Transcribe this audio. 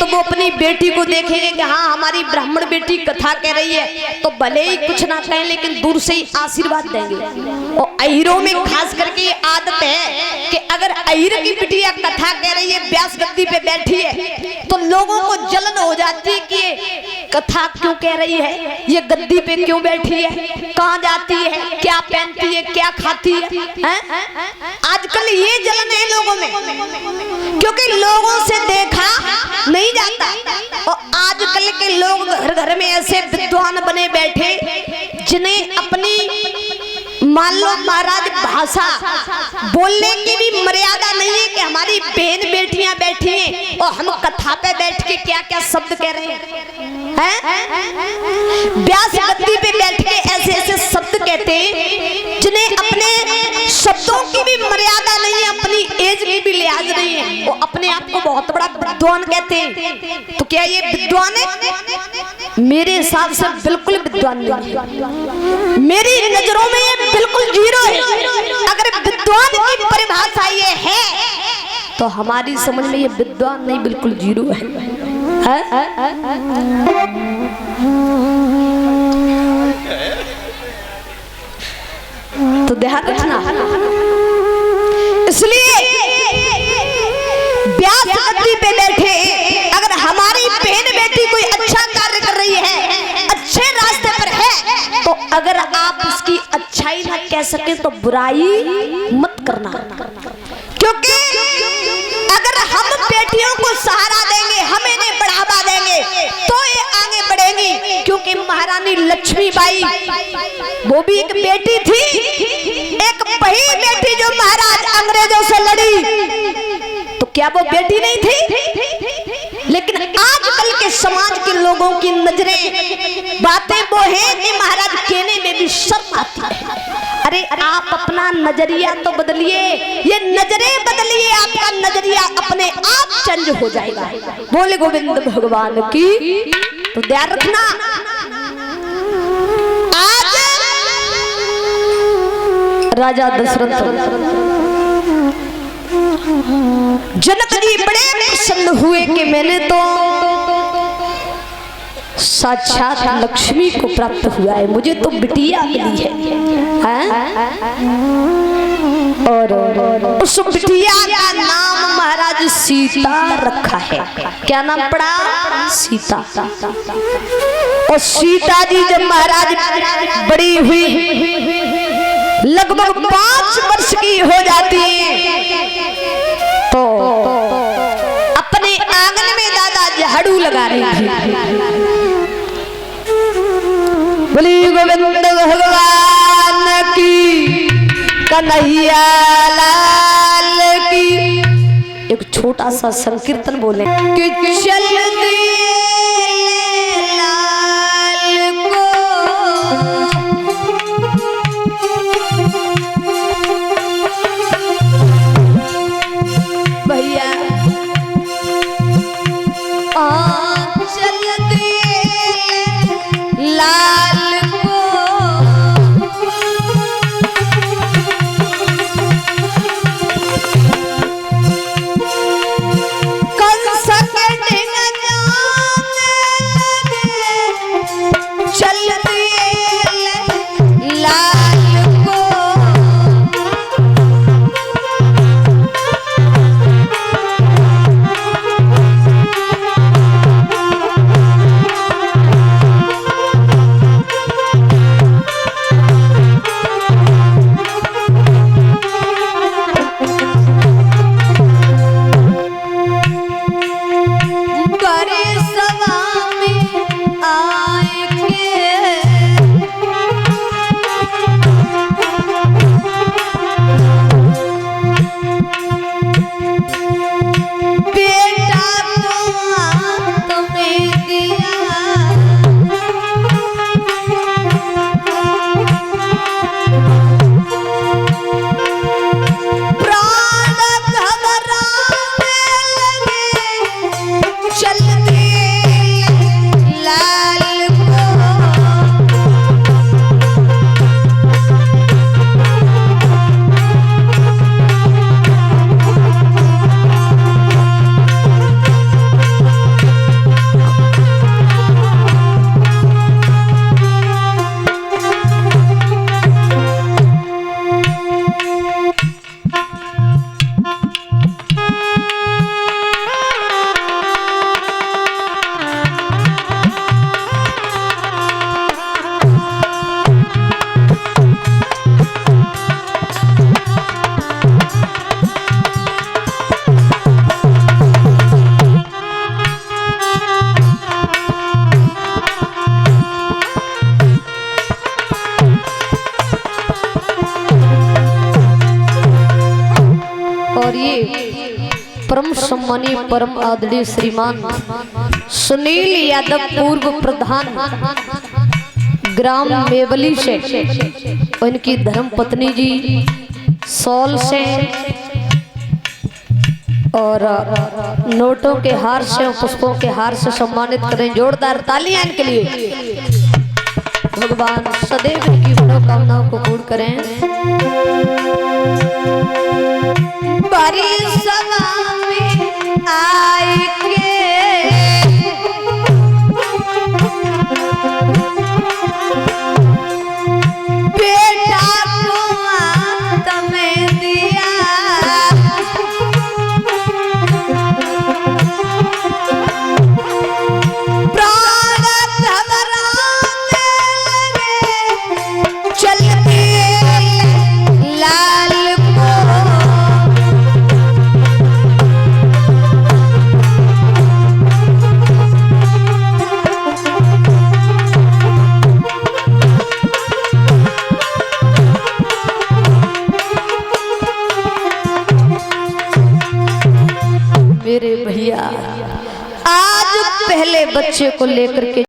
तो वो अपनी बेटी को देखेंगे कि हाँ हमारी ब्राह्मण बेटी कथा कह रही है, तो भले ही कुछ ना कहें लेकिन दूर से ही आशीर्वाद देंगे। और अहिरों में खास करके ये आदत है कि अगर अहिर की बिटिया कथा कह रही है, व्यास गद्दी पे बैठी है, तो लोगों को जलन हो जाती है कि ये कथा क्यों कह रही है, ये गद्दी पे क्यों बैठी है, कहाँ जाती है, क्या पहनती है, क्या खाती है? आजकल ये जलन है लोगों में, क्योंकि लोगों से देखा नहीं जाता। और आजकल के लोग घर घर में ऐसे विद्वान बने बैठे जिन्हें अपनी मान लो महाराज भाषा बोलने की भी मर्यादा नहीं है कि हमारी बहन बेटियां बैठी हैं और हम कथा पे बैठ के क्या क्या शब्द कह रहे हैं। व्यास गद्दी पे बैठ के ऐसे ऐसे शब्द कहते हैं जिन्हें अपने शब्दों की भी मर्यादा नहीं है, अपनी एज की भी लिहाज नहीं है, वो अपने आप को बहुत बड़ा विद्वान कहते हैं। तो क्या ये विद्वान है? मेरे हिसाब से बिल्कुल विद्वान नहीं है, मेरी नजरों में ये बिल्कुल जीरो है। अगर विद्वान की परिभाषा ये है तो हमारी समझ में ये विद्वान नहीं, बिल्कुल जीरो है। तो ध्यान रखना, इसलिए व्यास गद्दी पे बैठे अगर हमारी बहन बेटी कोई अच्छा कार्य कर रही है, अच्छे रास्ते पर है, तो अगर आप उसकी अच्छाई ना कह सके तो बुराई मत करना। क्योंकि अगर हम बेटियों को सहारा देंगे, हम इन्हें बढ़ावा देंगे तो ये आगे बढ़ेंगी। क्योंकि महारानी लक्ष्मीबाई वो भी एक बेटी थी, एक वही बेटी जो महाराज अंग्रेजों से लड़ी, तो क्या वो बेटी नहीं थी? लेकिन आजकल के समाज के लोगों की नजरें बातें वो है कि महाराज कहने में भी शर्म आती है। अरे आप अपना नजरिया तो बदलिए, ये नजरें बदलिए, आपका नजरिया अपने आप चेंज हो जाएगा। बोले गोविंद भगवान की। तो ध्यान रखना, आज राजा दशरथ जनक जी बड़े प्रसन्न हुए कि मैंने तो साक्षात लक्ष्मी को प्राप्त हुआ है, मुझे तो बिटिया मिली है। और उस बिटिया का नाम महाराज सीता रखा है। क्या नाम पड़ा? सीता। और सीता जी जब महाराज बड़ी हुई, लगभग 5 वर्ष की हो जाती है, तो अपने आंगन में दादा झाड़ू लगा रही थी। बोली गोविंद भगवान की, कन्हैया लाल की। एक छोटा सा संकीर्तन बोले कि चल दिए लाल को, भैया चल दिए लाल को, कंस के डिंग जाने लगे, चल दिए लाल को। परम सम्मानीय परम आदरणीय श्रीमान सुनील यादव पूर्व प्रधान ग्राम मेवली से, उनकी धर्म पत्नी जी सौल से और नोटों के हार से और पुष्पों के हार से सम्मानित करें। जोरदार तालियां इनके लिए। भगवान सदैव की मनोकामनाओं को पूर्ण करें। बारी सभा में आए के बेटा को तुम्हें दिया, प्राण घबराने लगे चलते लाल को। मेरे भैया आज पहले बच्चे को लेकर के